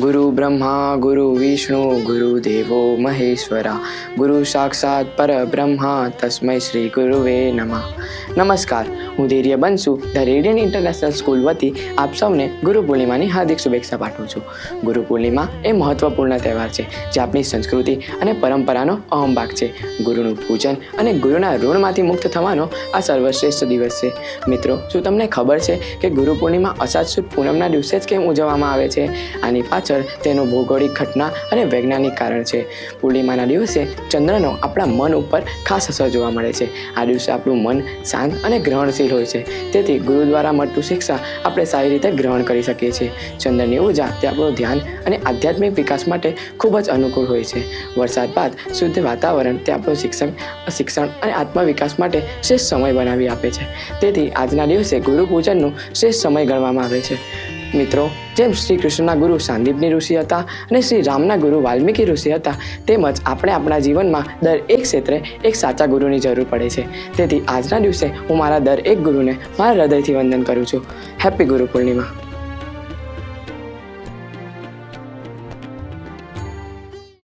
गुरु ब्रह्मा गुरु विष्णु गुरुदेवो महेश्वरा गुरु साक्षात परब्रह्मा तस्मै श्री गुरुवे नमः। नमस्कार, હું ધૈર્ય બનશું ધ રેડિયન્ટ ઇન્ટરનેશનલ સ્કૂલ વતી આપ સૌને ગુરુ પૂર્ણિમાની હાર્દિક શુભેચ્છા પાઠવું છું। ગુરુ પૂર્ણિમા એ મહત્વપૂર્ણ તહેવાર છે જે આપણી સંસ્કૃતિ અને પરંપરાનો અહમ ભાગ છે। ગુરુનું પૂજન અને ગુરુના ઋણમાંથી મુક્ત થવાનો આ સર્વશ્રેષ્ઠ દિવસ છે। મિત્રો, શું તમને ખબર છે કે ગુરુ પૂર્ણિમા અષાઢ સુદ પૂનમના દિવસે જ કેમ ઉજવવામાં આવે છે? આની પાછળ તેનું ભૌગોલિક ઘટના અને વૈજ્ઞાનિક કારણ છે। પૂર્ણિમાના દિવસે ચંદ્રનો આપણા મન ઉપર ખાસ અસર જોવા મળે છે। આ દિવસે આપણું મન શાંત અને ગ્રહણશીલ હોય છે, તેથી ગુરુ દ્વારા મળતું શિક્ષા આપણે સારી રીતે ગ્રહણ કરી શકીએ છીએ। ચંદ્રની ઉર્જા તે આપણું ધ્યાન અને આધ્યાત્મિક વિકાસ માટે ખૂબ જ અનુકૂળ હોય છે। વરસાદ બાદ શુદ્ધ વાતાવરણ તે આપણું શિક્ષણ અને આત્મવિકાસ માટે શ્રેષ્ઠ સમય બનાવી આપે છે। તેથી આજના દિવસે ગુરુ પૂજનનું શ્રેષ્ઠ સમય ગણવામાં આવે છે। મિત્રો, જેમ શ્રી કૃષ્ણના ગુરુ સાંદીપની ઋષિ હતા અને શ્રી રામના ગુરુ વાલ્મીકી ઋષિ હતા, તેમજ આપણે આપણા જીવનમાં દર એક ક્ષેત્રે એક સાચા ગુરુની જરૂર પડે છે। તેથી આજના દિવસે હું મારા દર એક ગુરુને મારા હૃદયથી વંદન કરું છું। હેપી ગુરુ પૂર્ણિમા।